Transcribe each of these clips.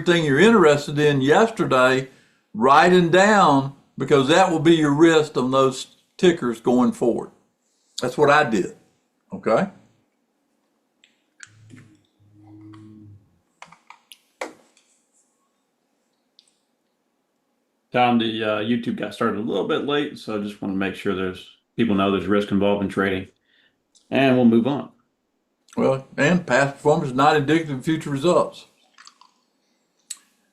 everything you're interested in yesterday, writing down, because that will be your risk on those tickers going forward. That's what I did. Okay. Tom, the YouTube got started a little bit late, so I just want to make sure people know there's risk involved in trading, and we'll move on. Well, and past performance is not indicative of future results.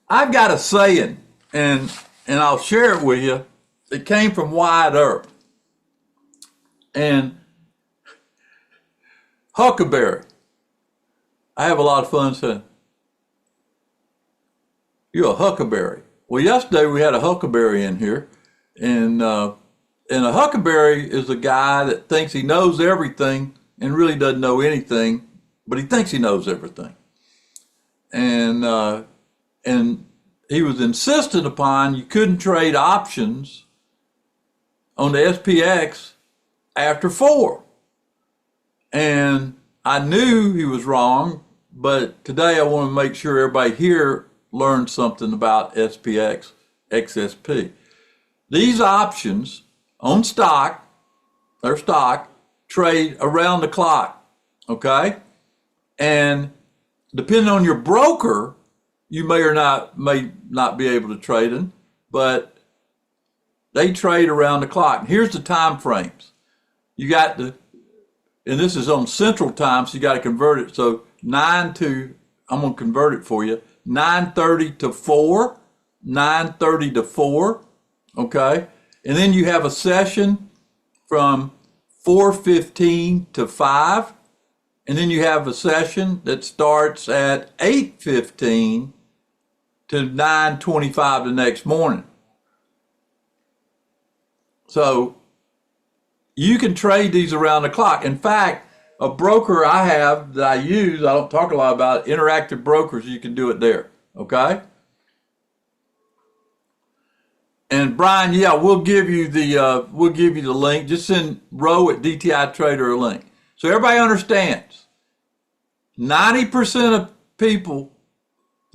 I've got a saying, and I'll share it with you. It came from Wyatt Earp. And Huckleberry. I have a lot of fun saying, you're a huckleberry. Well, yesterday we had a huckleberry in here, and a huckleberry is a guy that thinks he knows everything and really doesn't know anything, but he thinks he knows everything. And he was insistent upon you couldn't trade options on the SPX after 4. And I knew he was wrong, but today I want to make sure everybody here learned something about SPX, XSP. These options on stock, their stock, trade around the clock, okay? And depending on your broker, you may not be able to trade them, but they trade around the clock. And here's the time frames. You got and this is on Central Time, so you got to convert it. So I'm going to convert it for you. 9:30 to 4, 9:30 to 4, okay? And then you have a session from 4:15 to 5, and then you have a session that starts at 8:15 to 9:25 the next morning. So you can trade these around the clock. In fact, a broker I have that I use, I don't talk a lot about it, Interactive Brokers, you can do it there, okay? And Brian, yeah, we'll give you the link. Just send Roe at DTI Trader a link. So everybody understands, 90% of people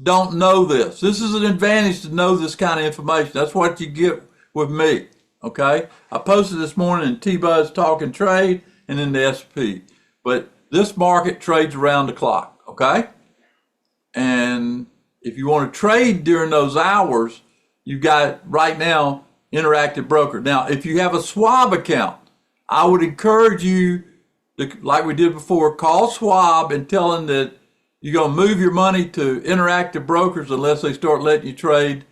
don't know this. This is an advantage to know this kind of information. That's what you get with me, okay? I posted this morning in T-Buzz Talk and Trade and in the SP. But this market trades around the clock, okay? And if you want to trade during those hours, you've got right now Interactive Broker. Now, if you have a Schwab account, I would encourage you to, like we did before, call Schwab and tell them that you're going to move your money to Interactive Brokers unless they start letting you trade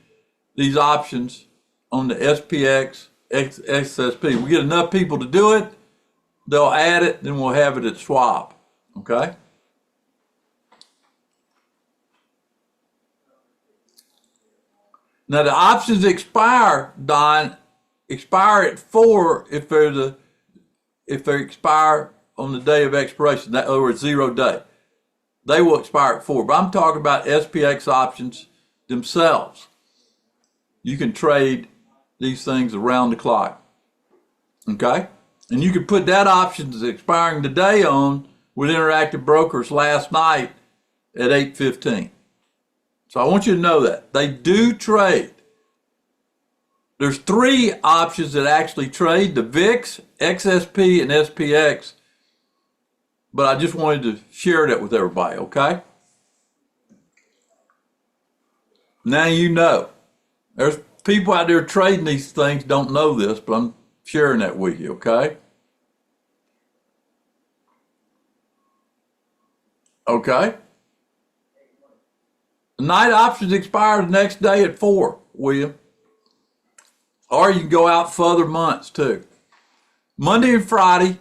these options on the SPX, XSP. We get enough people to do it, they'll add it, then we'll have it at Schwab, okay? Now the options expire, Don, expire at 4 if they expire on the day of expiration, that or 0 day. They will expire at 4. But I'm talking about SPX options themselves. You can trade these things around the clock, okay? And you could put that option that's expiring today on with Interactive Brokers last night at 8:15. So I want you to know that. They do trade. There's 3 options that actually trade, the VIX, XSP, and SPX. But I just wanted to share that with everybody, okay? Now you know. There's people out there trading these things don't know this, but I'm sharing that with you, okay? Okay. The night options expire the next day at 4, William. Or you can go out for other months too. Monday and Friday,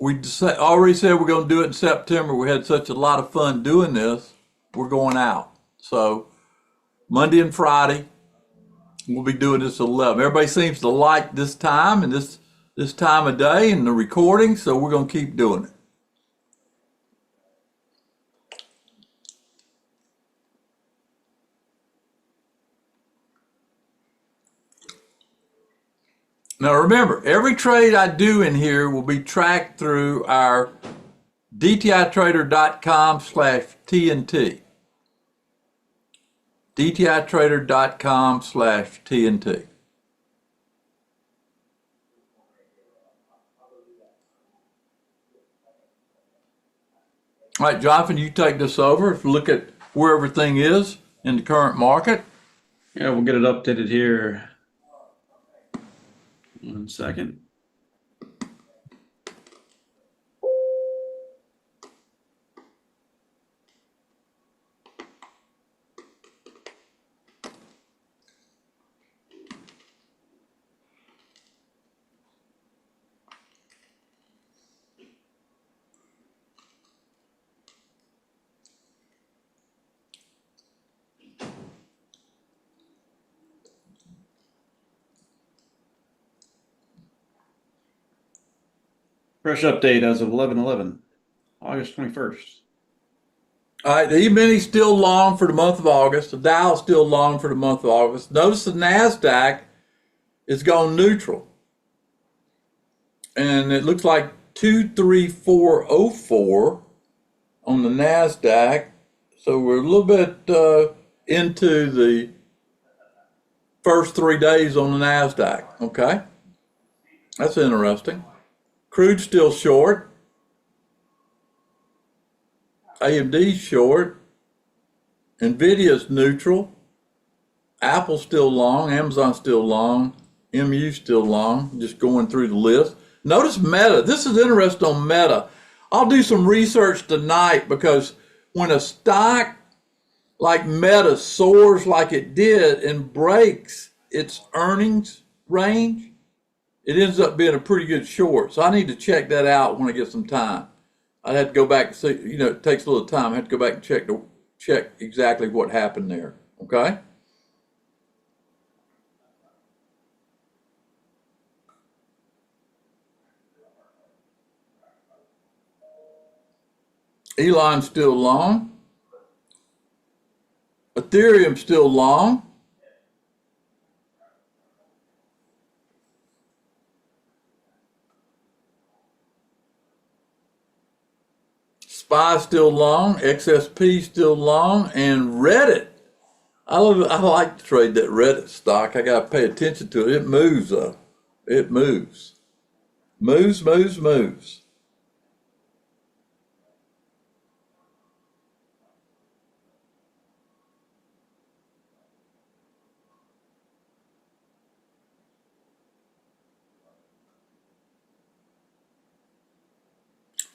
we already said we're going to do it in September. We had such a lot of fun doing this. We're going out. So Monday and Friday, we'll be doing this at 11. Everybody seems to like this time and this time of day and the recording, so we're going to keep doing it. Now remember, every trade I do in here will be tracked through our dtitrader.com/TNT. dtitrader.com/TNT. All right, Jonathan, you take this over. Look at where everything is in the current market. Yeah, we'll get it updated here. 1 second. Fresh update as of 11/11, August 21st. All right, the E-mini still long for the month of August. The Dow is still long for the month of August. Notice the NASDAQ is gone neutral. And it looks like 23404 on the NASDAQ. So we're a little bit into the first 3 days on the NASDAQ. Okay, that's interesting. Crude's still short. AMD's short. Nvidia's neutral. Apple's still long. Amazon's still long. MU's still long. Just going through the list. Notice Meta. This is interesting on Meta. I'll do some research tonight because when a stock like Meta soars like it did and breaks its earnings range, it ends up being a pretty good short. So I need to check that out when I get some time. I'd have to go back and see, it takes a little time. I have to go back and check exactly what happened there. Okay? Elon's still long. Ethereum's still long. SPY still long. XSP still long. And Reddit. I like to trade that Reddit stock. I got to pay attention to it. It moves though. It moves. Moves.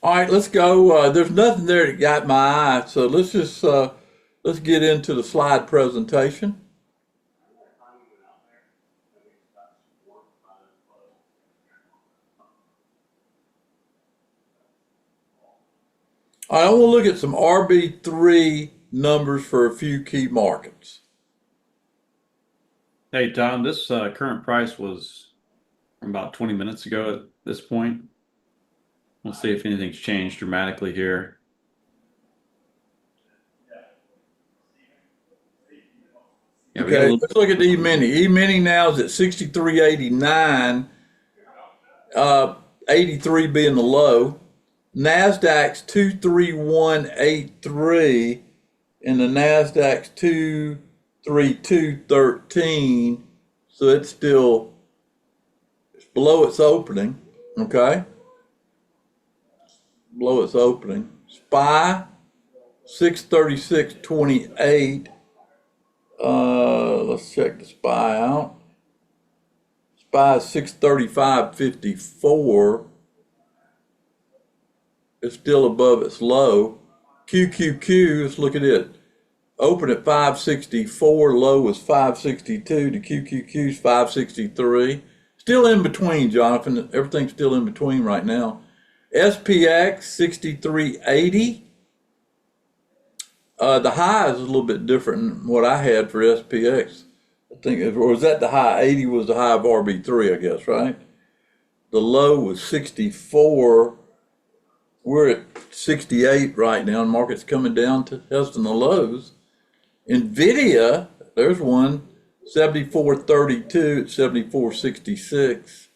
All right, let's go. There's nothing there that got my eye, so let's just let's get into the slide presentation. All right, I want to look at some RB3 numbers for a few key markets. Hey, Tom, this current price was from about 20 minutes ago at this point. We'll see if anything's changed dramatically here. Yeah, Okay, let's look at the E-mini. E-mini now is at 63.89, 83 being the low. NASDAQ's 23183, and the NASDAQ's 23213. So it's still below its opening. Okay, below its opening. SPY 636.28. Let's check the SPY out. SPY is 635.54. It's still above its low. QQQ, let's look at it. Open at 564, low was 562. The QQQ's 563. Still in between, Jonathan. Everything's still in between right now. SPX 63.80. The high is a little bit different than what I had for SPX. I think, or was that the high? 80 was the high of RB3, I guess, right? The low was 64. We're at 68 right now. The market's coming down to testing the lows. Nvidia, there's one, 74.32 at 74.66.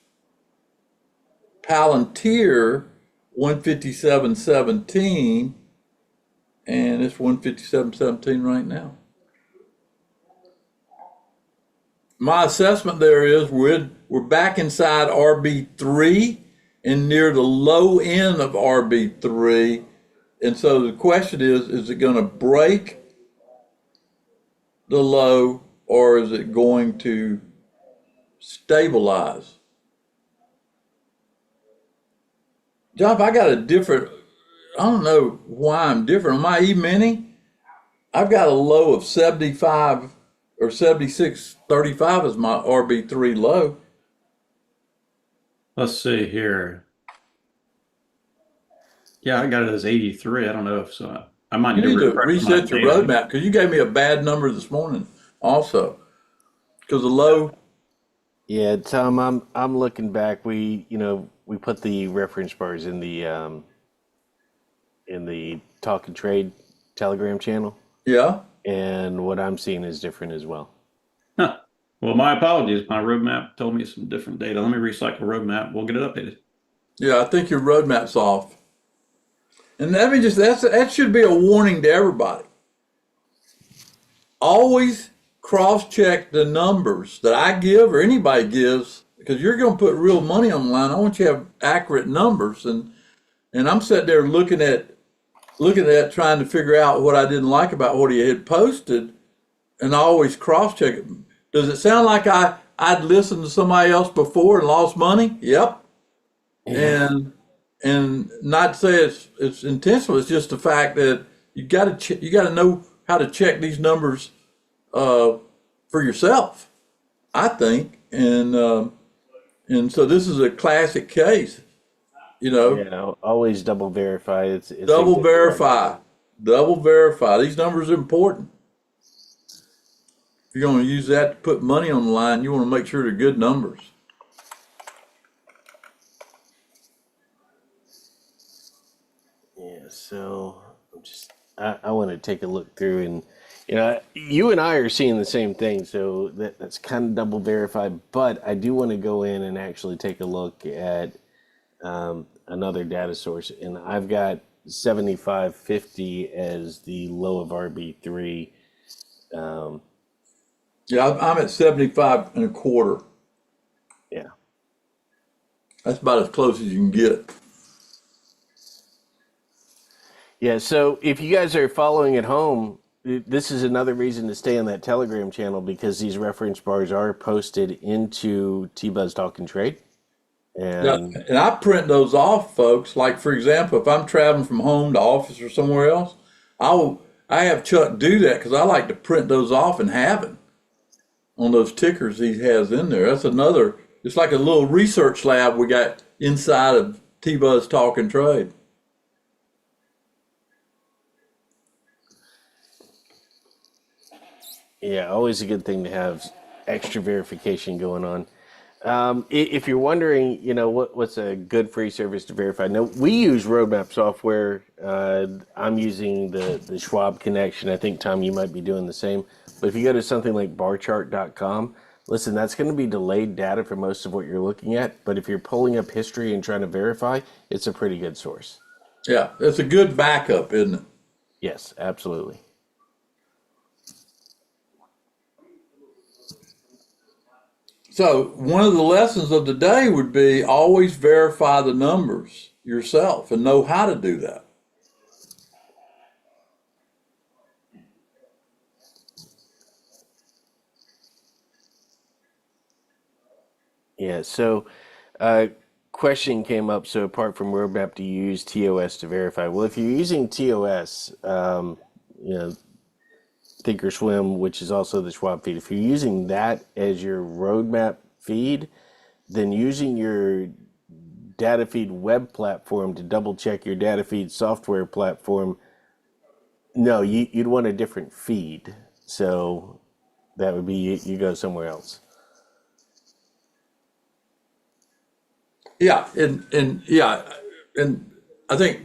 Palantir, 157.17, and it's 157.17 right now. my assessment there is we're back inside RB3 and near the low end of RB3. And so the question is it going to break the low or is it going to stabilize? John, if I got a different, I don't know why I'm different. On my E-mini, I've got a low of 75 or 76.35 as my RB3 low. Let's see here. Yeah, I got it as 83. I don't know if so. I might You need to need to refresh my reset your data. roadmap because you gave me a bad number this morning also. Because the low, Yeah, Tom, I'm looking back. We put the reference bars in the Talk and Trade Telegram channel, yeah. and what I'm seeing is different as well. Huh. Well, my apologies. My roadmap told me some different data. Let me recycle roadmap. We'll get it updated. Yeah, I think your roadmap's off. And let me that should be a warning to everybody. Always cross-check the numbers that I give or anybody gives because you're going to put real money on the line. I want you to have accurate numbers. And I'm sitting there looking at trying to figure out what I didn't like about what he had posted, and I always cross-check it. Does it sound like I'd listened to somebody else before and lost money? Yep. Yeah. And not to say it's intentional. It's just the fact that you got to know how to check these numbers for yourself, I think. And so this is a classic case. Always double verify. It's Double verify. Double verify. These numbers are important. If you're going to use that to put money on the line, you want to make sure they're good numbers. Yeah, so I want to take a look through, and you and I are seeing the same thing, so that's kind of double verified. But I do want to go in and actually take a look at another data source, and I've got 75.50 as the low of RB3. Yeah, I'm at 75 and a quarter. Yeah. That's about as close as you can get. Yeah, so if you guys are following at home, this is another reason to stay on that Telegram channel because these reference bars are posted into T-Buzz Talk and Trade. Yeah, And and I print those off, folks. Like for example, if I'm traveling from home to office or somewhere else, I have Chuck do that because I like to print those off and have it on those tickers he has in there. That's another. It's like a little research lab we got inside of T-Buzz Talk and Trade. yeah, always a good thing to have extra verification going on. If you're wondering, what's a good free service to verify? No, we use Roadmap software. I'm using the Schwab connection. I think, Tom, you might be doing the same. But if you go to something like barchart.com, listen, that's going to be delayed data for most of what you're looking at. But if you're pulling up history and trying to verify, it's a pretty good source. Yeah, it's a good backup, isn't it? Yes, absolutely. So one of the lessons of the day would be always verify the numbers yourself and know how to do that. Yeah, so question came up. So apart from Roadmap, do you use TOS to verify? Well, if you're using TOS, you know, Thinkorswim, which is also the Schwab feed, if you're using that as your Roadmap feed, then using your data feed web platform to double check your data feed software platform, no, you'd want a different feed. So that would be you go somewhere else. Yeah, and yeah, and I think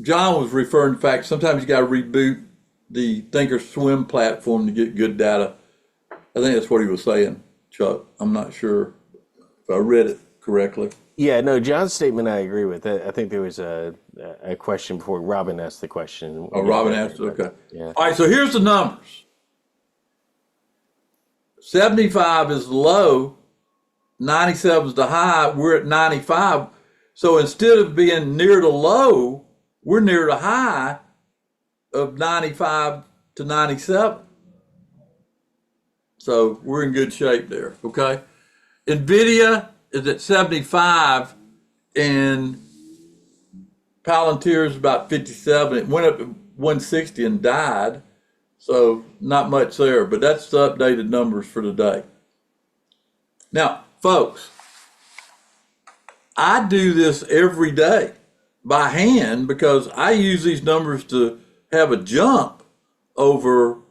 John was referring to the fact sometimes you got to reboot the Thinkorswim platform to get good data. I think that's what he was saying, Chuck. I'm not sure if I read it correctly. Yeah, no, John's statement I agree with. I think there was a question before Robin asked the question. Oh, Robin asked, okay. Yeah. All right, so here's the numbers. 75 is low, 97 is the high, we're at 95. So instead of being near the low, we're near the high of 95 to 97. So we're in good shape there, okay? NVIDIA is at 75 and Palantir is about 57. It went up to 160 and died. So not much there, but that's the updated numbers for today. Now, folks, I do this every day by hand because I use these numbers to have a jump over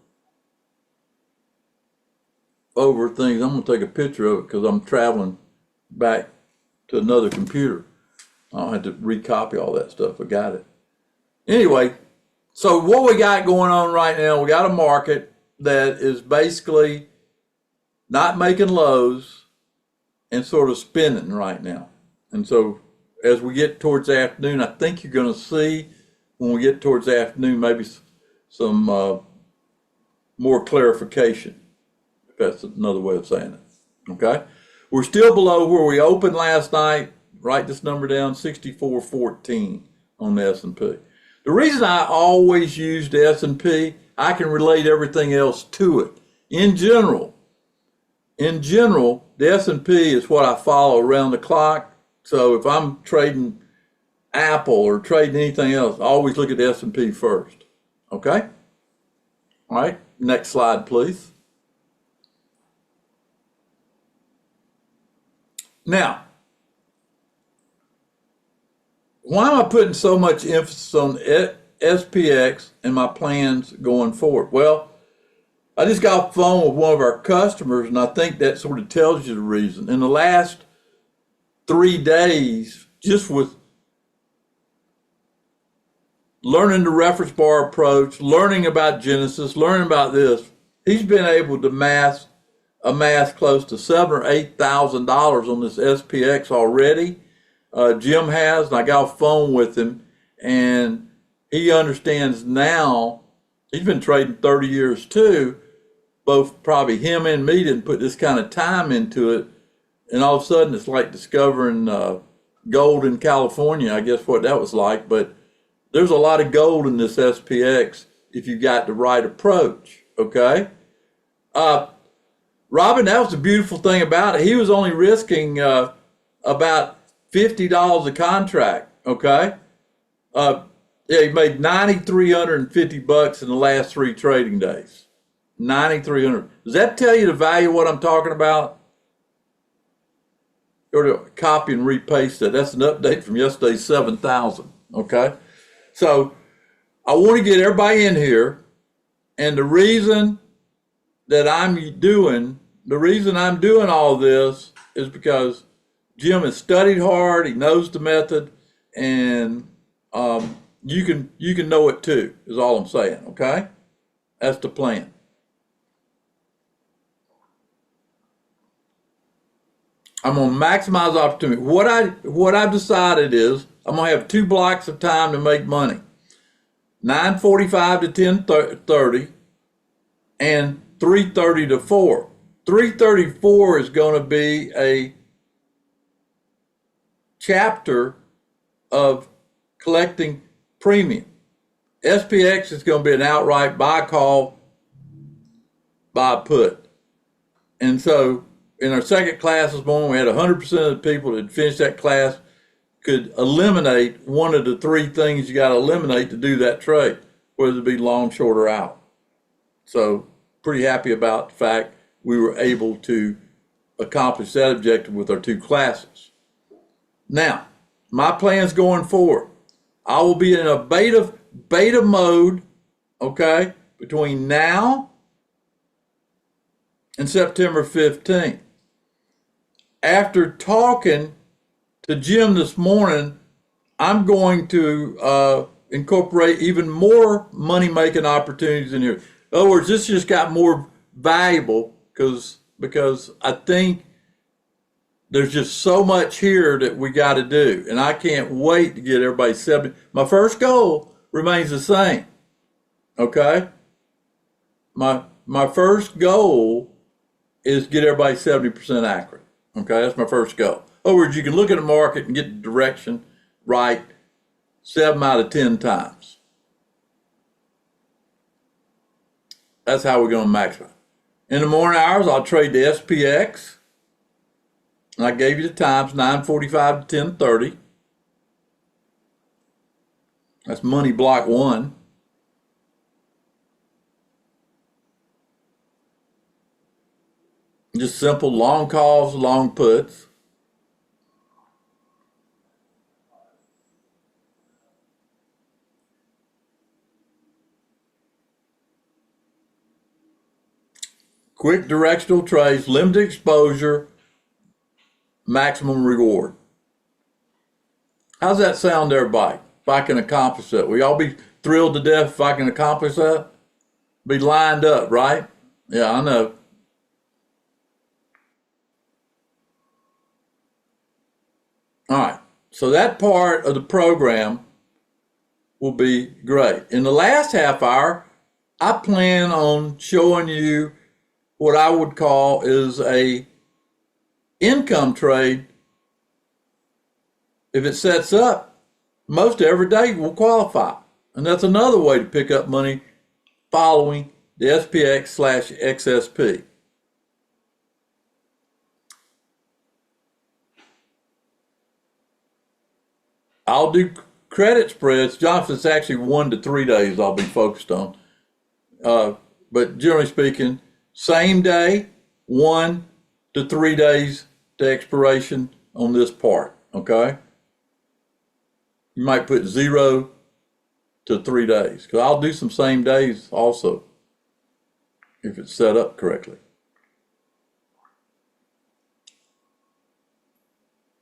things. I'm going to take a picture of it because I'm traveling back to another computer. I don't have to recopy all that stuff. I got it. Anyway, so what we got going on right now, we got a market that is basically not making lows and sort of spinning right now. And so as we get towards the afternoon, I think you're going to see when we get towards the afternoon maybe some more clarification, if that's another way of saying it. Okay? We're still below where we opened last night. Write this number down, 64.14 on the S&P. The reason I always use the S&P, I can relate everything else to it. In general, the S&P is what I follow around the clock. So if I'm trading Apple or trading anything else, I always look at the S&P first. Okay? All right, next slide, please. Now, why am I putting so much emphasis on SPX and my plans going forward? Well, I just got off the phone with one of our customers, and I think that sort of tells you the reason. In the last 3 days, just with learning the reference bar approach, learning about Genesis, learning about this, he's been able to amass close to $7,000 or $8,000 on this SPX already. Jim has, and I got off the phone with him, and he understands now. He's been trading 30 years too. Both probably him and me didn't put this kind of time into it, and all of a sudden it's like discovering gold in California. I guess what that was like, but there's a lot of gold in this SPX if you got the right approach. Okay, Robin, that was the beautiful thing about it. He was only risking about $50 a contract. Okay, yeah, he made $9,350 in the last 3 trading days. 9,300. Does that tell you the value of what I'm talking about? Go to copy and repaste it. That's an update from yesterday's 7,000. Okay, so I want to get everybody in here, and the reason I'm doing all this is because Jim has studied hard. He knows the method, and you can know it too. Is all I'm saying. Okay, that's the plan. I'm gonna maximize opportunity. What I've decided is I'm gonna have 2 blocks of time to make money: 9:45 to 10:30, and 3:30 to 4. 3:34 is going to be a chapter of collecting premium. SPX is going to be an outright buy call, buy put. And so in our second class this morning, we had 100% of the people that had finished that class could eliminate one of the 3 things you got to eliminate to do that trade, whether it be long, short, or out. So pretty happy about the fact we were able to accomplish that objective with our 2 classes. Now, my plans going forward, I will be in a beta mode, okay, between now and September 15th. After talking to Jim this morning, I'm going to incorporate even more money-making opportunities in here. In other words, this just got more valuable because I think there's just so much here that we got to do, and I can't wait to get everybody 70. My first goal remains the same. Okay, my first goal is get everybody 70% accurate. Okay, that's my first goal. In other words, you can look at the market and get the direction right 7 out of 10 times. That's how we're going to maximize. In the morning hours, I'll trade the SPX. And I gave you the times, 9:45 to 10:30. That's money block 1. Just simple long calls, long puts. Quick directional trades, limited exposure, maximum reward. How's that sound to everybody? If I can accomplish that, will y'all be thrilled to death if I can accomplish that? Be lined up, right? Yeah, I know. All right, so that part of the program will be great. In the last half hour, I plan on showing you what I would call is a income trade. If it sets up, most every day will qualify. And that's another way to pick up money following the SPX/XSP. I'll do credit spreads. Jonathan, it's actually 1 to 3 days I'll be focused on. But generally speaking, same day, 1 to 3 days to expiration on this part, okay? You might put 0 to 3 days, because I'll do some same days also, if it's set up correctly.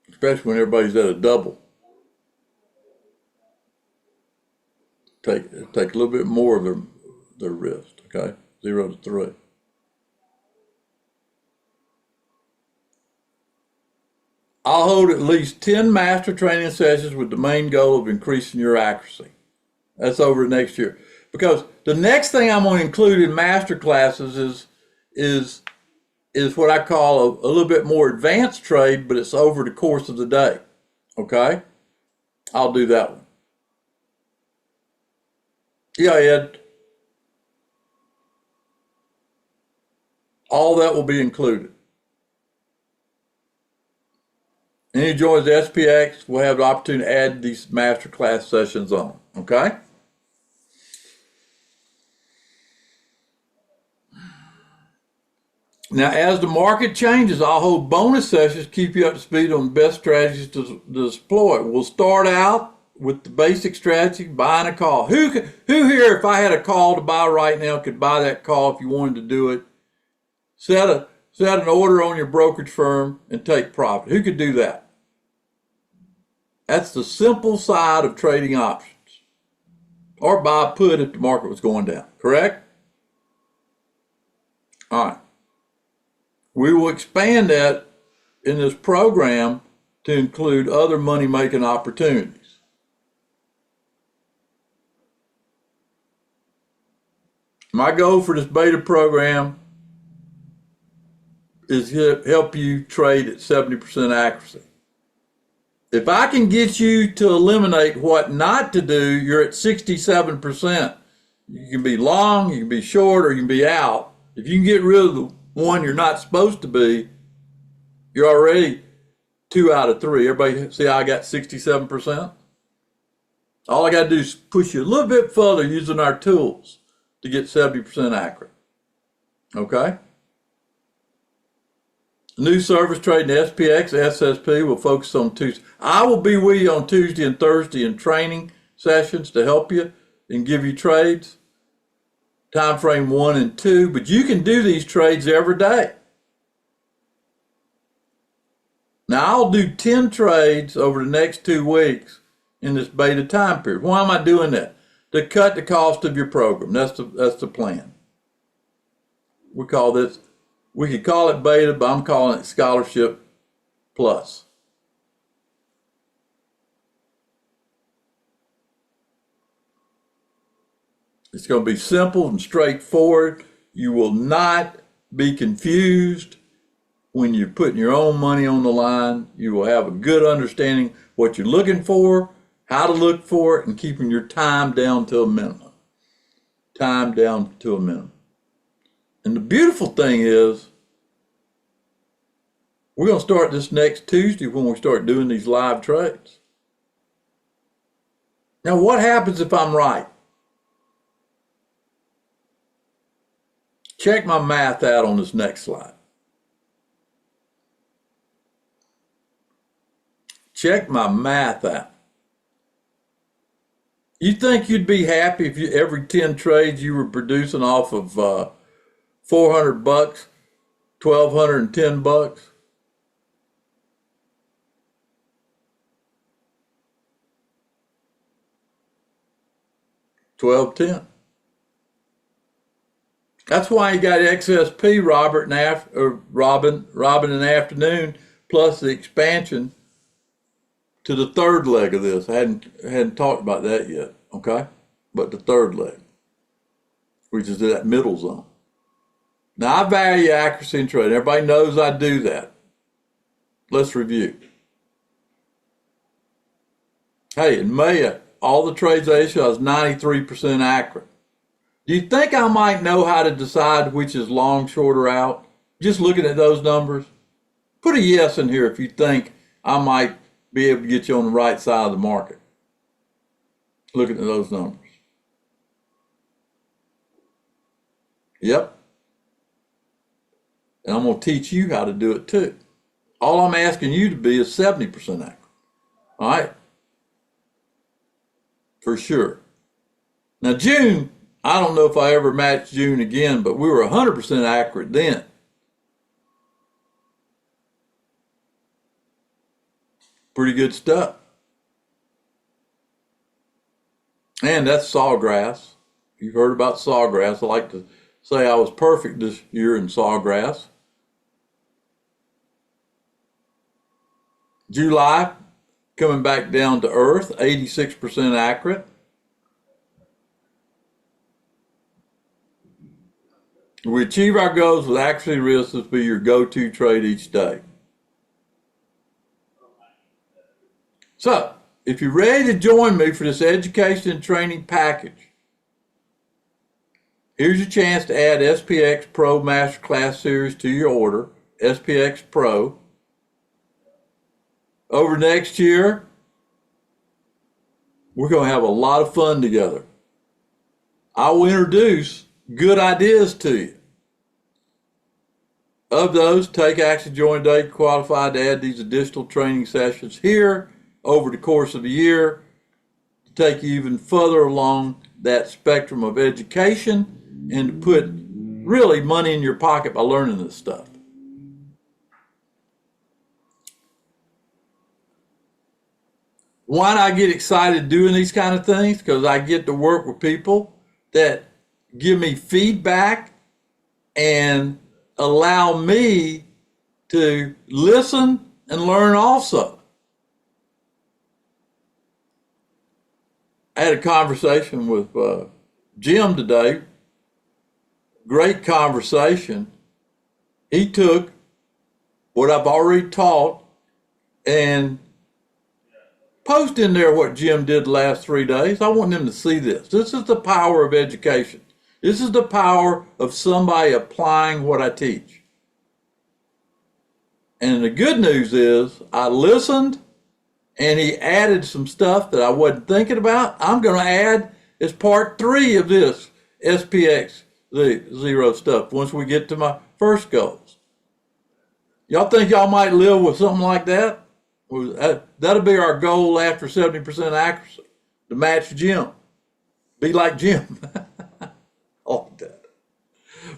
Especially when everybody's at a double. Take a little bit more of their risk, okay? 0 to 3. I'll hold at least 10 master training sessions with the main goal of increasing your accuracy. That's over next year. Because the next thing I'm going to include in master classes is what I call a little bit more advanced trade, but it's over the course of the day. Okay? I'll do that one. Yeah, Ed. All that will be included. Any who joins the SPX will have the opportunity to add these master class sessions on. Okay? Now, as the market changes, I'll hold bonus sessions to keep you up to speed on the best strategies to deploy. We'll start out with the basic strategy, buying a call. Who here, if I had a call to buy right now, could buy that call if you wanted to do it? Set an order on your brokerage firm and take profit. Who could do that? That's the simple side of trading options. Or buy a put if the market was going down, correct? All right. We will expand that in this program to include other money-making opportunities. My goal for this beta program is to help you trade at 70% accuracy. If I can get you to eliminate what not to do, you're at 67%. You can be long, you can be short, or you can be out. If you can get rid of the one you're not supposed to be, you're already 2 out of 3. Everybody see how I got 67%? All I got to do is push you a little bit further using our tools to get 70% accurate. Okay? New service trading SPX, SSP will focus on Tuesday. I will be with you on Tuesday and Thursday in training sessions to help you and give you trades. Time frame 1 and 2, but you can do these trades every day. Now I'll do 10 trades over the next 2 weeks in this beta time period. Why am I doing that? To cut the cost of your program. That's the plan. We could call it beta, but I'm calling it Scholarship Plus. It's going to be simple and straightforward. You will not be confused when you're putting your own money on the line. You will have a good understanding what you're looking for, how to look for it, and keeping your time down to a minimum. Time down to a minimum. And the beautiful thing is, we're going to start this next Tuesday when we start doing these live trades. Now, what happens if I'm right? Check my math out on this next slide. Check my math out. You think you'd be happy if every 10 trades you were producing off of $400, $1,210? $1,210. That's why you got XSP, Robin and Afternoon, plus the expansion to the third leg of this. I hadn't talked about that yet, okay? But the third leg, which is that middle zone. Now, I value accuracy in trading. Everybody knows I do that. Let's review. Hey, in May, all the trades I issued, I was 93% accurate. Do you think I might know how to decide which is long, short, or out? Just looking at those numbers? Put a yes in here if you think I might be able to get you on the right side of the market. Looking at those numbers. Yep. And I'm going to teach you how to do it too. All I'm asking you to be is 70% accurate. All right? For sure. Now, June, I don't know if I ever matched June again, but we were 100% accurate then. Pretty good stuff. And that's sawgrass. You've heard about sawgrass. I like to say I was perfect this year in sawgrass. July, coming back down to earth, 86% accurate. We achieve our goals with accuracy and risk. This will be your go-to trade each day. So, if you're ready to join me for this education and training package, here's your chance to add SPX Pro Masterclass Series to your order, SPX Pro. Over next year, we're going to have a lot of fun together. I will introduce good ideas to you. Of those, take action, join today, qualified to add these additional training sessions here over the course of the year to take you even further along that spectrum of education and to put really money in your pocket by learning this stuff. Why do I get excited doing these kind of things? Because I get to work with people that give me feedback and allow me to listen and learn also. I had a conversation with Jim today. Great conversation. He took what I've already taught and post in there what Jim did the last 3 days. I want them to see this. This is the power of education. This is the power of somebody applying what I teach. And the good news is I listened and he added some stuff that I wasn't thinking about. I'm going to add as part 3 of this SPX zero stuff once we get to my first goals. Y'all think y'all might live with something like that? That'll be our goal after 70% accuracy, to match Jim. Be like Jim. Like that.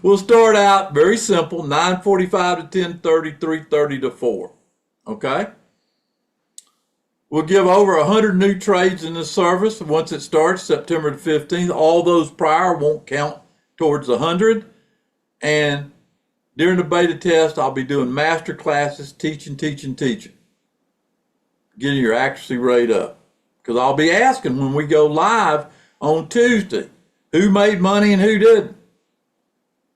We'll start out very simple, 9:45 to 10:30, 3:30 to 4. Okay? We'll give over 100 new trades in this service once it starts, September the 15th. All those prior won't count towards the 100. And during the beta test, I'll be doing master classes, teaching. Getting your accuracy rate up. Because I'll be asking when we go live on Tuesday, who made money and who didn't.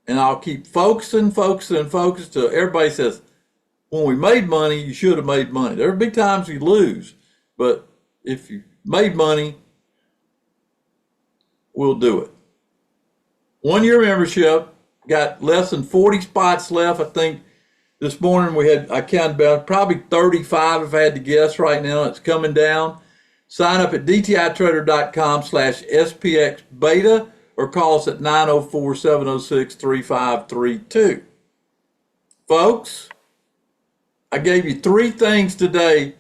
And I'll keep focusing till everybody says, when we made money, you should have made money. There'll be times you lose, but if you made money, we'll do it. 1 year membership, got less than 40 spots left. I think this morning I counted about probably 35 if I had to guess right now. It's coming down. Sign up at dtitrader.com/SPX beta or call us at 904-706-3532. Folks, I gave you 3 things today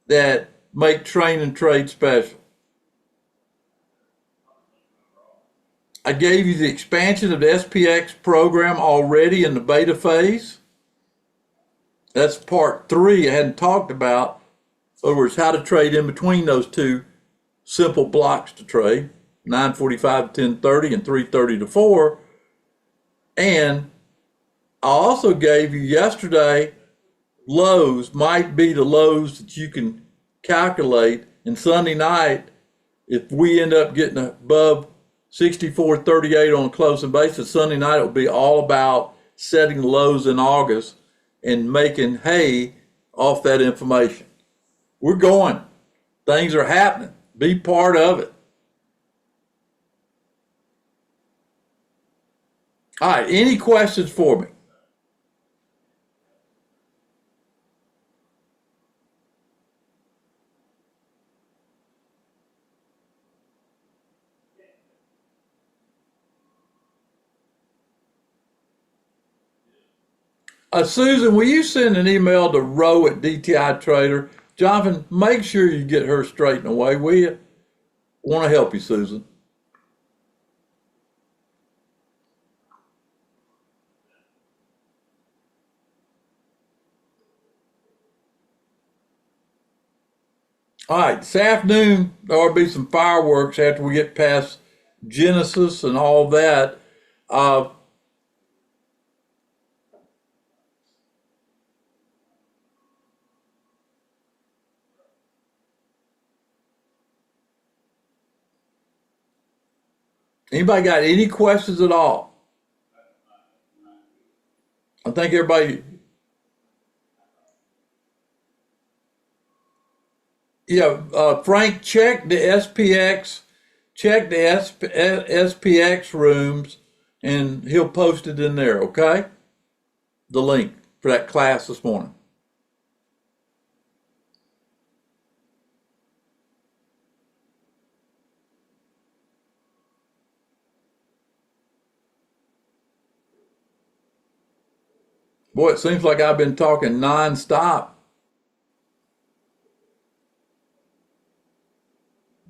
that make Train and Trade special. I gave you the expansion of the SPX program already in the beta phase. That's part 3 I hadn't talked about. In other words, how to trade in between those 2 simple blocks to trade, 9:45 to 10:30 and 3:30 to 4. And I also gave you yesterday lows might be the lows that you can calculate. And Sunday night, if we end up getting above 64.38 on a closing basis, Sunday night it will be all about setting lows in August and making hay off that information. We're going. Things are happening. Be part of it. All right, any questions for me? Susan, will you send an email to Roe at DTI Trader? Jonathan, make sure you get her straightened away, will you? Want to help you, Susan. All right, this afternoon there'll be some fireworks after we get past Genesis and all that. Anybody got any questions at all? I think everybody, Frank, check the SPX rooms, and he'll post it in there, okay? The link for that class this morning. Boy, it seems like I've been talking nonstop.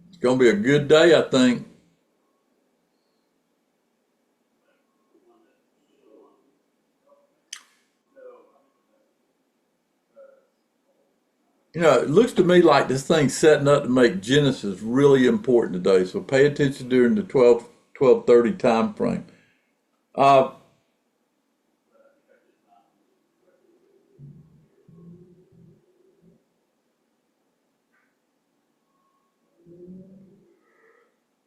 It's going to be a good day, I think. It looks to me like this thing's setting up to make Genesis really important today. So pay attention during the 12:30 time frame.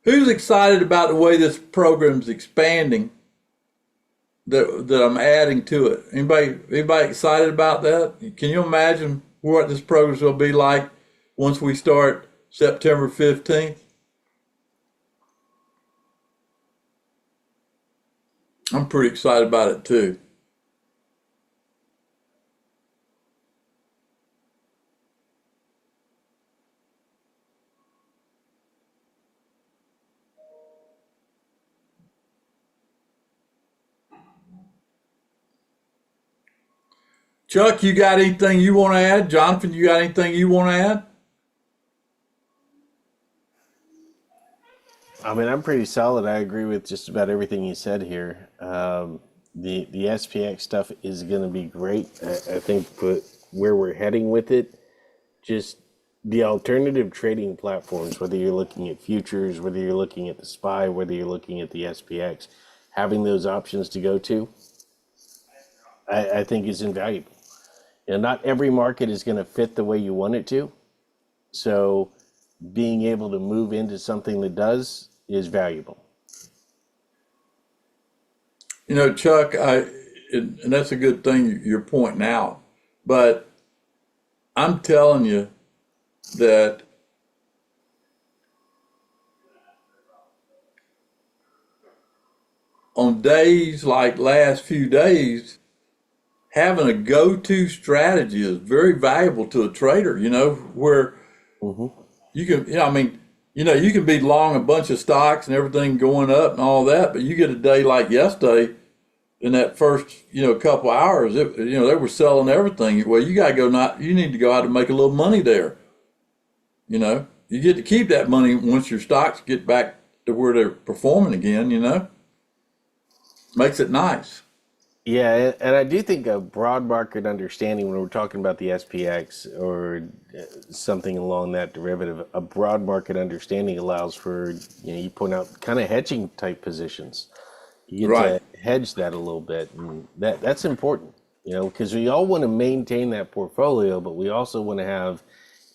Who's excited about the way this program's expanding? That I'm adding to it. Anybody excited about that? Can you imagine what this program's going to be like once we start September 15th? I'm pretty excited about it too. Chuck, you got anything you want to add? Jonathan, you got anything you want to add? I mean, I'm pretty solid. I agree with just about everything you said here. The SPX stuff is going to be great. I think where we're heading with it, just the alternative trading platforms, whether you're looking at futures, whether you're looking at the SPY, whether you're looking at the SPX, having those options to go to, I think is invaluable. Not every market is going to fit the way you want it to. So being able to move into something that does is valuable. Chuck, and that's a good thing you're pointing out. But I'm telling you that on days like last few days, having a go-to strategy is very valuable to a trader, where Hmm. you can, you can be long a bunch of stocks and everything going up and all that, but you get a day like yesterday in that first, couple hours, they were selling everything. Well, you need to go out and make a little money there. You get to keep that money once your stocks get back to where they're performing again, makes it nice. Yeah, and I do think a broad market understanding when we're talking about the SPX or something along that derivative, a broad market understanding allows for, you point out kind of hedging type positions. You get Right. to hedge that a little bit, and that's important, because we all want to maintain that portfolio, but we also want to have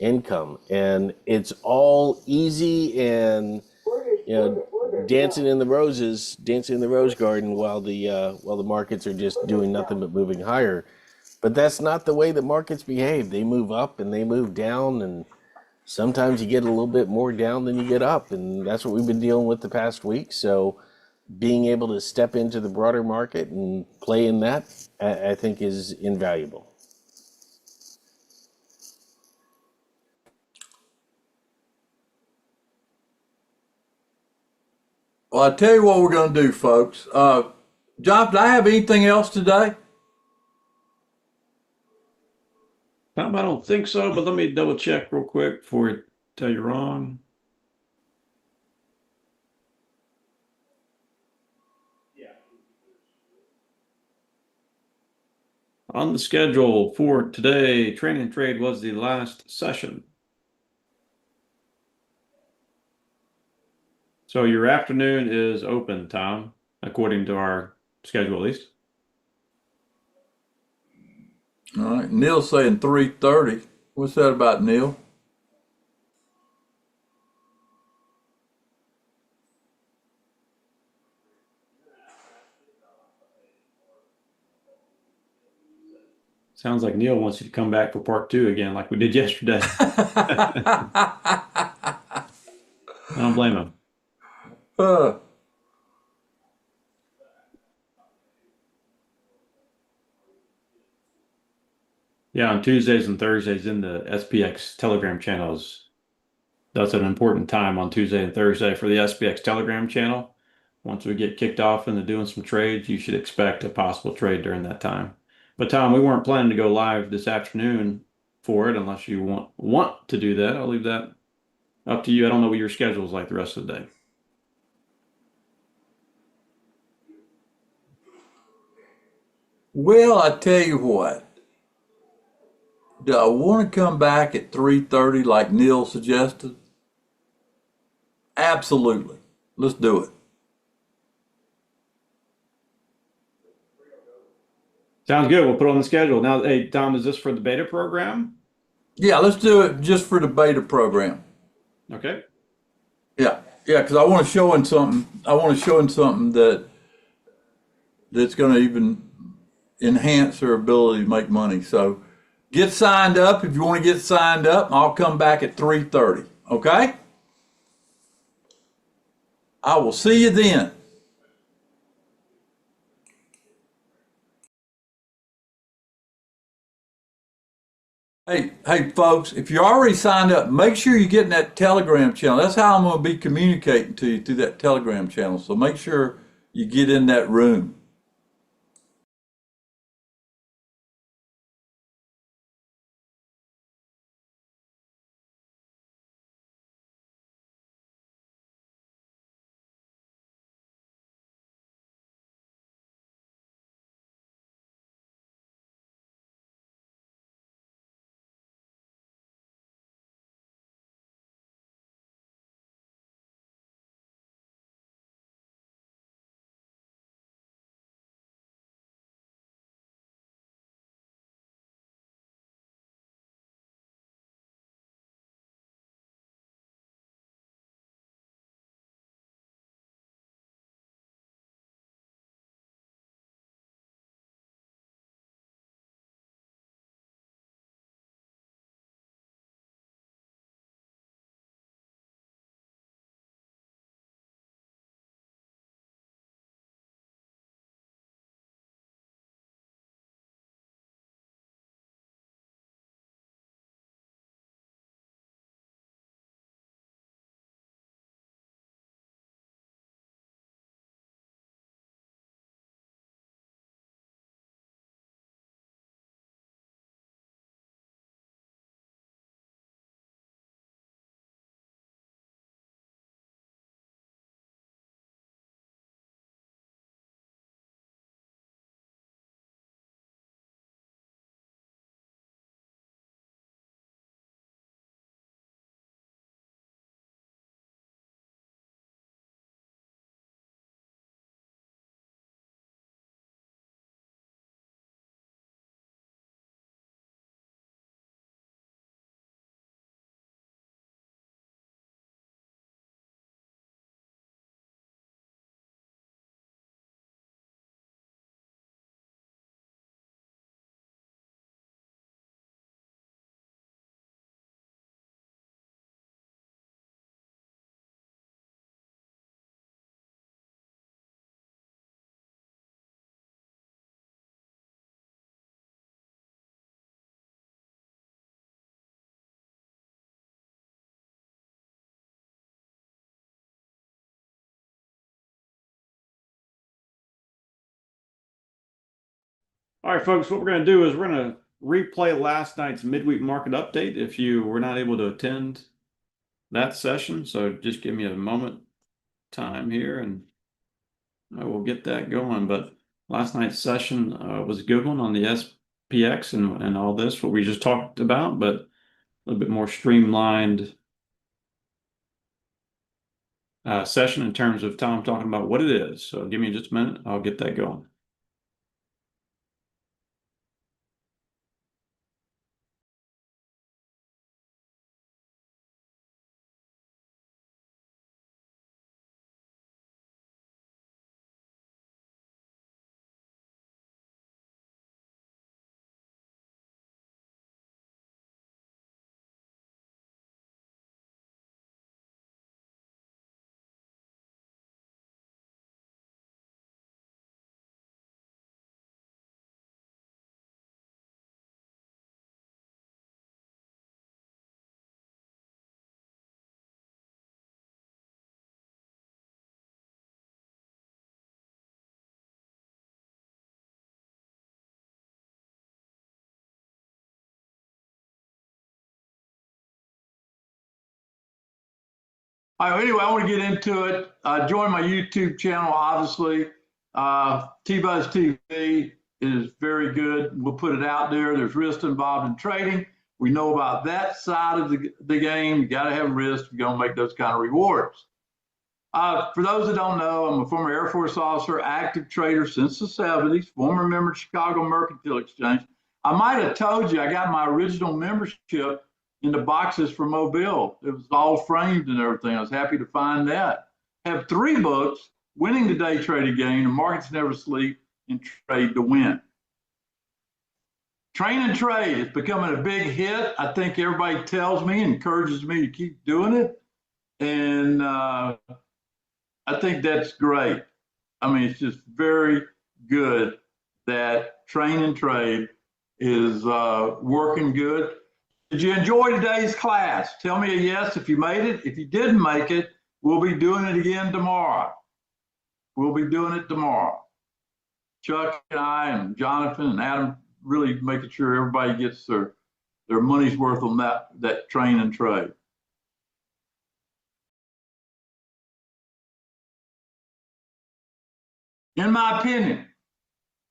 income, and it's all easy and dancing in the roses, dancing in the rose garden while the markets are just doing nothing but moving higher. But that's not the way the markets behave. They move up and they move down, and sometimes you get a little bit more down than you get up, and that's what we've been dealing with the past week. So being able to step into the broader market and play in that, I think is invaluable. Well, I tell you what we're going to do, folks. John, did I have anything else today? Tom, I don't think so, but let me double check real quick before I tell you wrong. On the schedule for today, Train and Trade was the last session. So your afternoon is open, Tom, according to our schedule at least. All right. Neil's saying 3:30. What's that about, Neil? Sounds like Neil wants you to come back for part two again, like we did yesterday. I don't blame him. Uh, Yeah, on Tuesdays and Thursdays in the SPX Telegram channels. That's an important time on Tuesday and Thursday for the SPX Telegram channel. Once we get kicked off into doing some trades, you should expect a possible trade during that time. But Tom, we weren't planning to go live this afternoon for it unless you want to do that. I'll leave that up to you. I don't know what your schedule is like the rest of the day. well, I tell you what. Do I want to come back at 3:30 like Neil suggested? Absolutely. Let's do it. Sounds good. We'll put it on the schedule. Now, hey, Tom, is this for the beta program? Yeah, let's do it just for the beta program. Okay. Yeah, yeah, because I want to show him something. I want to show him something that's going to even enhance their ability to make money. So get signed up if you want to get signed up. I'll come back at 3:30. Okay? I will see you then. Hey, folks, if you're already signed up, make sure you get in that Telegram channel. That's how I'm going to be communicating to you through that Telegram channel. So make sure you get in that room. All right, folks, what we're going to do is we're going to replay last night's midweek market update if you were not able to attend that session. So just give me a moment time here and I will get that going. But last night's session was a good one on the SPX and all this, what we just talked about, but a little bit more streamlined session in terms of Tom talking about what it is. So give me just a minute. I'll get that going. All right, anyway, I want to get into it. Join my YouTube channel, obviously. T-Buzz TV is very good. We'll put it out there. There's risk involved in trading. We know about that side of the game. You got to have risk. You're going to make those kind of rewards. For those that don't know, I'm a former Air Force officer, active trader since the 70s, former member of Chicago Mercantile Exchange. I might have told you I got my original membership in the boxes for Mobile. It was all framed and everything. I was happy to find that. Have 3 books, Winning the Day Trade Again, The Markets Never Sleep, and Trade to Win. Train and Trade is becoming a big hit. I think everybody tells me, encourages me to keep doing it. And I think that's great. I mean, it's just very good that Train and Trade is working good. Did you enjoy today's class? Tell me a yes if you made it. If you didn't make it, we'll be doing it again tomorrow. We'll be doing it tomorrow. Chuck and I and Jonathan and Adam really making sure everybody gets their money's worth on that Train and Trade. In my opinion,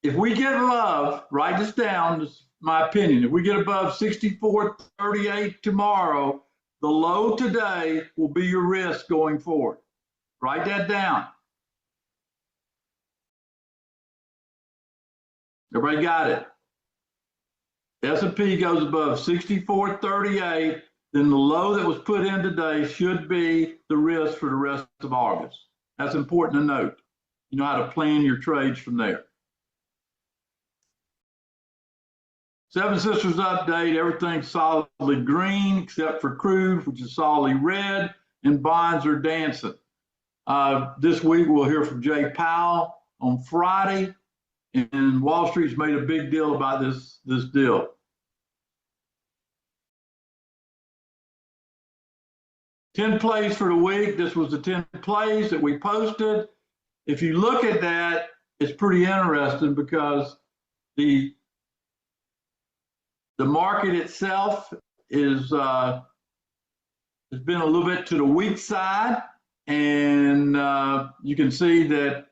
if we get above, write this down, this is my opinion, if we get above 64.38 tomorrow, the low today will be your risk going forward. Write that down. Everybody got it? S&P goes above 64.38, then the low that was put in today should be the risk for the rest of August. That's important to note. You know how to plan your trades from there. Seven Sisters update, everything's solidly green except for crude, which is solidly red, and bonds are dancing. This week we'll hear from Jay Powell on Friday, and Wall Street's made a big deal about this deal. Ten plays for the week. This was the 10 plays that we posted. If you look at that, it's pretty interesting because the market itself is has been a little bit to the weak side, and you can see that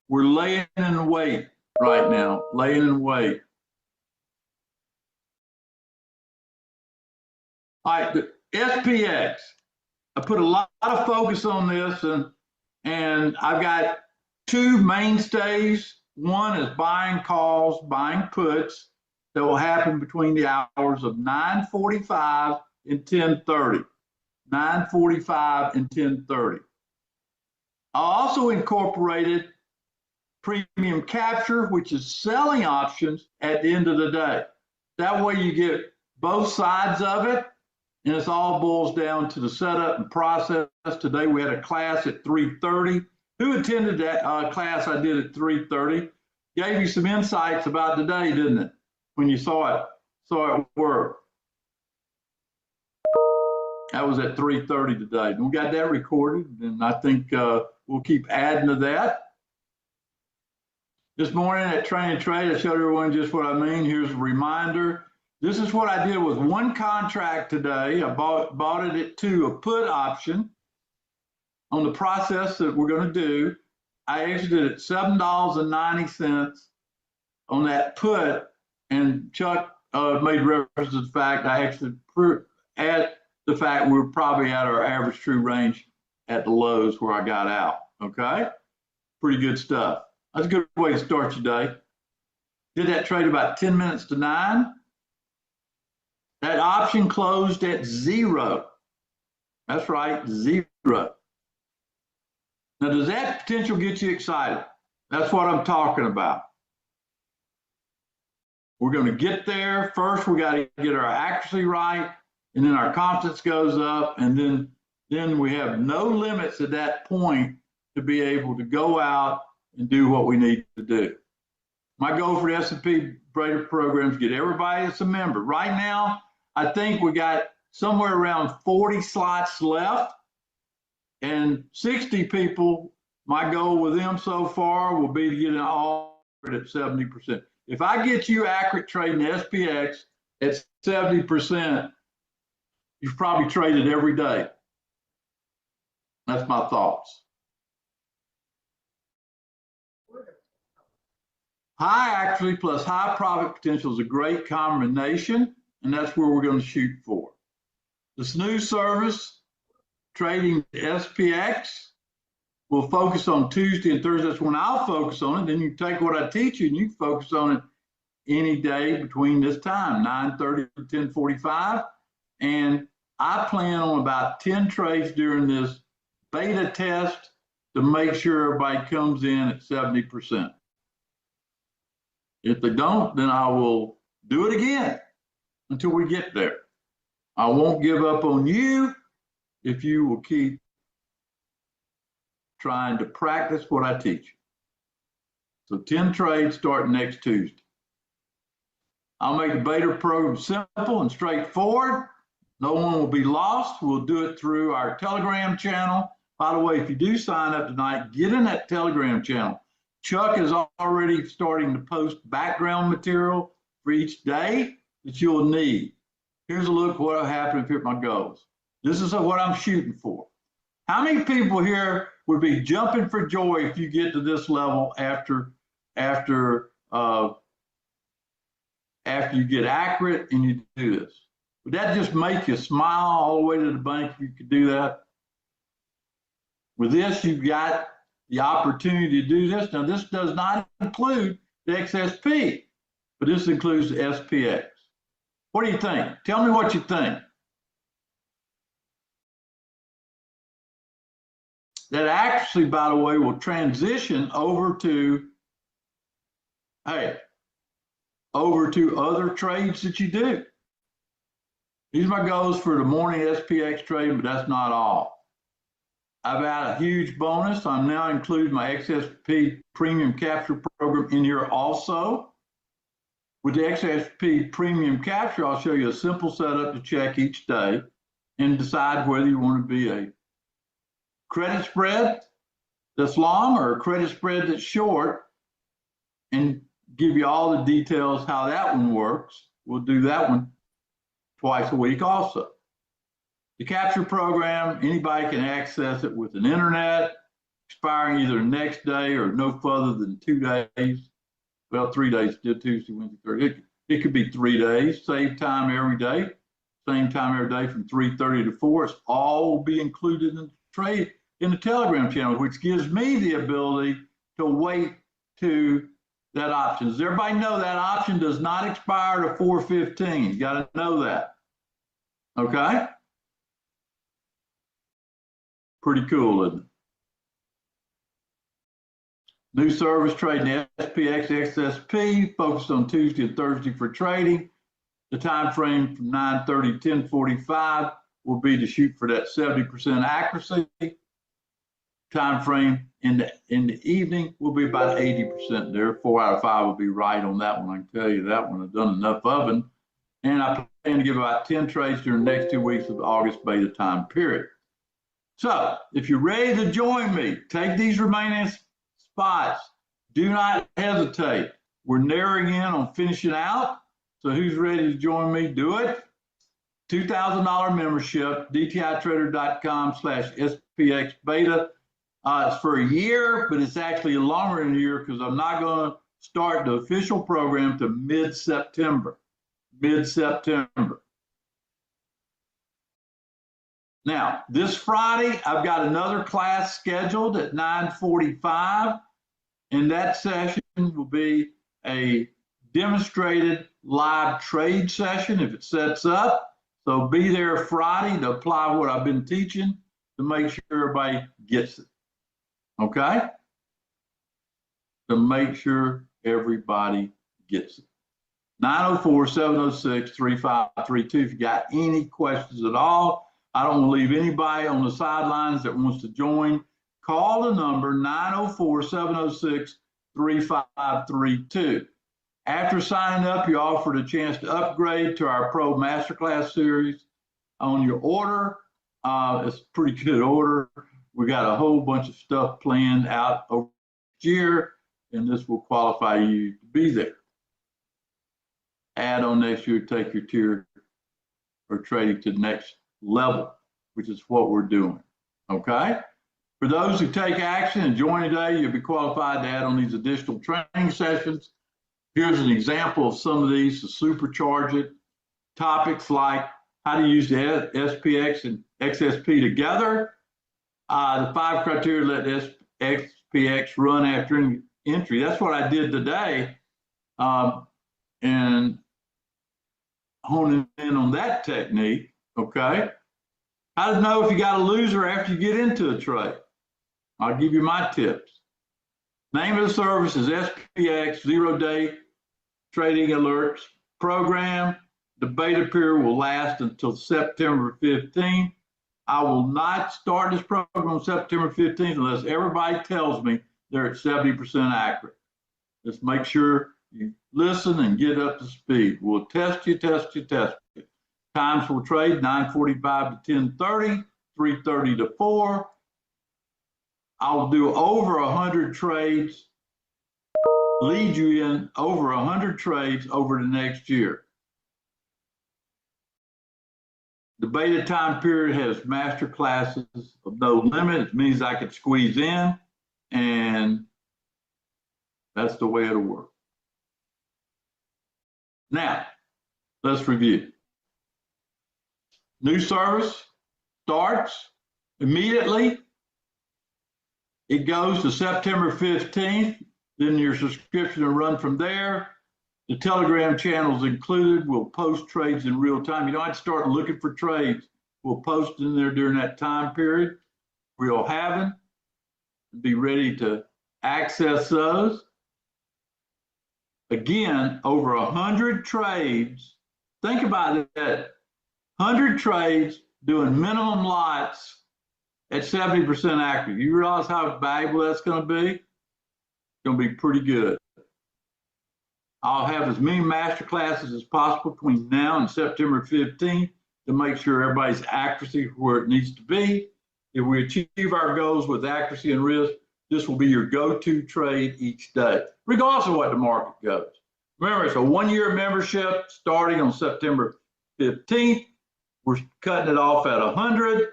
we're laying in wait right now, laying in wait. All right, the SPX. I put a lot of focus on this, and I've got 2 mainstays. One is buying calls, buying puts that will happen between the hours of 9:45 and 10:30. 9:45 and 10:30. I also incorporated premium capture, which is selling options at the end of the day. That way you get both sides of it, and it all boils down to the setup and process. Today we had a class at 3:30. Who attended that class I did at 3:30? Gave you some insights about today, didn't it? When you saw it work. That was at 3:30 today. We got that recorded, and I think we'll keep adding to that. This morning at Train and Trade, I showed everyone just what I mean. Here's a reminder. This is what I did with one contract today. I bought it at 2, a put option on the process that we're going to do. I exited at $7.90 on that put, and Chuck made reference to the fact I exited at the fact we're probably at our average true range at the lows where I got out. Okay, pretty good stuff. That's a good way to start your day. Did that trade about 10 minutes to 9. That option closed at 0. That's right, 0. Now, does that potential get you excited? That's what I'm talking about. We're going to get there. First, we got to get our accuracy right, and then our confidence goes up, and then we have no limits at that point to be able to go out and do what we need to do. My goal for the S&P Beta program is get everybody that's a member. Right now, I think we got somewhere around 40 slots left, and 60 people. My goal with them so far will be to get it all at 70%. If I get you accurate trading SPX at 70%, you've probably traded every day. That's my thoughts. High accuracy plus high profit potential is a great combination, and that's where we're going to shoot for. The snooze service, trading SPX, will focus on Tuesday and Thursday. That's when I'll focus on it. Then you take what I teach you and you focus on it any day between this time, 9:30 to 10:45. And I plan on about 10 trades during this beta test to make sure everybody comes in at 70%. If they don't, then I will do it again until we get there. I won't give up on you if you will keep trying to practice what I teach you. So 10 trades starting next Tuesday. I'll make the beta program simple and straightforward. No one will be lost. We'll do it through our Telegram channel. By the way, if you do sign up tonight, get in that Telegram channel. Chuck is already starting to post background material for each day that you'll need. Here's a look at what will happen if you hit my goals. This is what I'm shooting for. How many people here would be jumping for joy if you get to this level after you get accurate and you do this? Would that just make you smile all the way to the bank if you could do that? With this, you've got the opportunity to do this. Now, this does not include the XSP, but this includes the SPX. What do you think? Tell me what you think. That actually, by the way, will transition over to other trades that you do. These are my goals for the morning SPX trading, but that's not all. I've had a huge bonus. I'm now including my XSP Premium Capture program in here also. With the XSP Premium Capture, I'll show you a simple setup to check each day and decide whether you want to be a credit spread that's long or a credit spread that's short, and give you all the details how that one works. We'll do that one twice a week also. The capture program, anybody can access it with an internet, expiring either the next day or no further than 2 days. Well, 3 days, Tuesday, Wednesday, Thursday. It could be 3 days, same time every day, same time every day from 3:30 to 4. It's all will be included in the trade in the Telegram channel, which gives me the ability to wait to that option. Does everybody know that option does not expire to 4:15? You got to know that. Okay? Pretty cool, isn't it? New service trading SPX XSP, focused on Tuesday and Thursday for trading. The time frame from 9:30 to 10:45 will be to shoot for that 70% accuracy. Time frame in the evening will be about 80% there. 4 out of 5 will be right on that one. I can tell you that one. I've done enough of them. And I plan to give about 10 trades during the next 2 weeks of the August beta time period. So if you're ready to join me, take these remaining spots, do not hesitate. We're narrowing in on finishing out. So who's ready to join me? Do it. $2,000 membership, dtitrader.com/SPX beta. It's for a year, but it's actually longer than a year because I'm not going to start the official program to mid-September. Now, this Friday, I've got another class scheduled at 9:45, and that session will be a demonstrated live trade session if it sets up. So be there Friday to apply what I've been teaching to make sure everybody gets it. Okay? To make sure everybody gets it. 904-706-3532. If you got any questions at all, I don't want to leave anybody on the sidelines that wants to join. Call the number 904-706-3532. After signing up, you're offered a chance to upgrade to our Pro Masterclass series on your order. It's a pretty good order. We got a whole bunch of stuff planned out over the year, and this will qualify you to be there. Add on next year, take your tier or trading to the next level, which is what we're doing. Okay? For those who take action and join today, you'll be qualified to add on these additional training sessions. Here's an example of some of these to supercharge it. Topics like how to use the SPX and XSP together. The 5 criteria to let SPX run after entry. That's what I did today. And honing in on that technique, okay? How to know if you got a loser after you get into a trade. I'll give you my tips. Name of the service is SPX, 0-day trading alerts program. The beta period will last until September 15th. I will not start this program on September 15th unless everybody tells me they're at 70% accurate. Just make sure you listen and get up to speed. We'll test you. Times for trade, 9:45 to 10:30, 3:30 to 4. I'll do over 100 trades, lead you in over 100 trades over the next year. The beta time period has master classes of no limit. It means I could squeeze in, and that's the way it'll work. Now, let's review. New service starts immediately. It goes to September 15th. Then your subscription will run from there. The Telegram channels included. We'll post trades in real time. You don't have to start looking for trades. We'll post in there during that time period. We'll have them. Be ready to access those. Again, over 100 trades. Think about that. 100 trades doing minimum lots at 70% accurate. You realize how valuable that's going to be? It's going to be pretty good. I'll have as many master classes as possible between now and September 15th to make sure everybody's accuracy where it needs to be. If we achieve our goals with accuracy and risk, this will be your go-to trade each day, regardless of what the market goes. Remember, it's a one-year membership starting on September 15th. We're cutting it off at 100.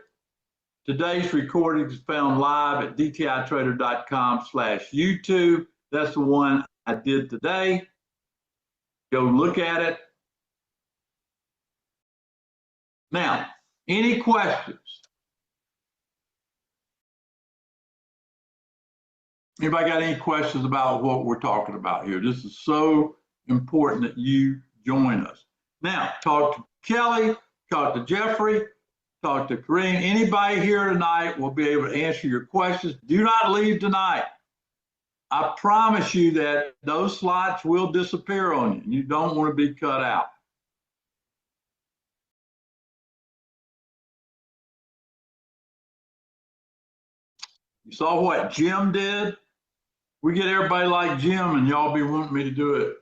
Today's recording is found live at dtitrader.com/YouTube. That's the one I did today. Go look at it. Now, any questions? Anybody got any questions about what we're talking about here? This is so important that you join us. Now, talk to Kelly, talk to Jeffrey, talk to Kareem. Anybody here tonight will be able to answer your questions. Do not leave tonight. I promise you that those slots will disappear on you. You don't want to be cut out. You saw what Jim did? We get everybody like Jim, and y'all be wanting me to do it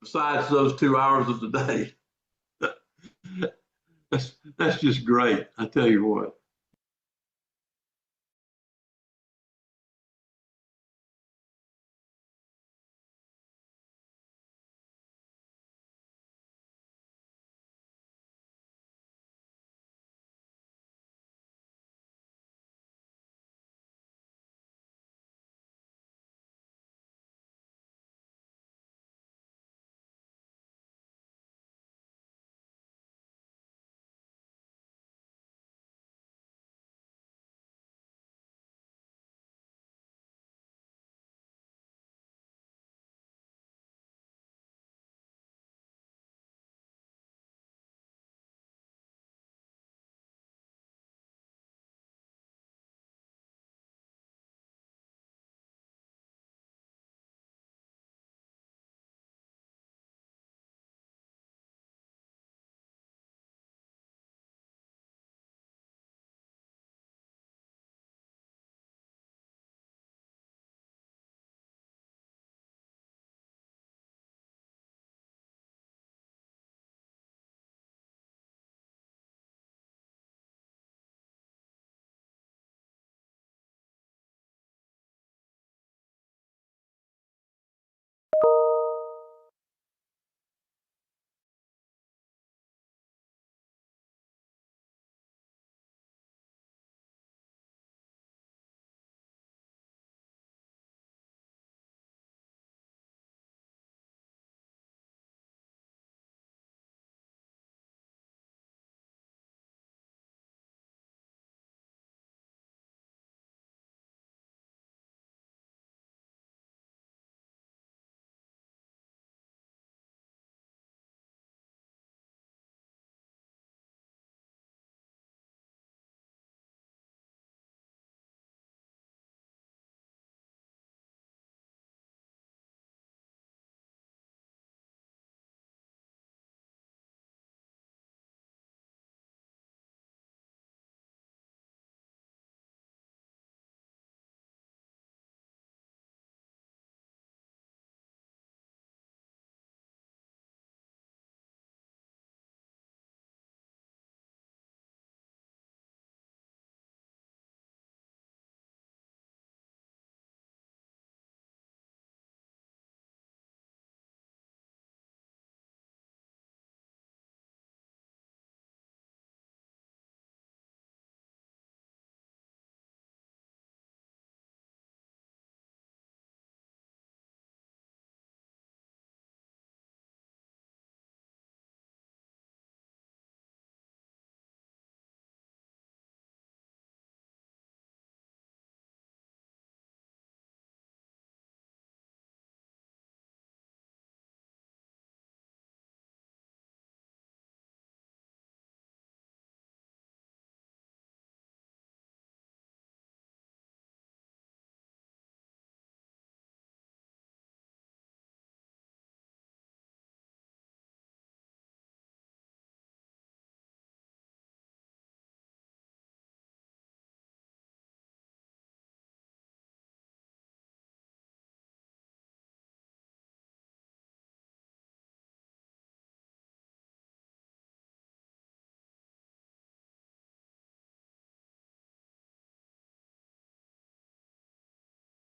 besides those 2 hours of the day. That's just great. I tell you what.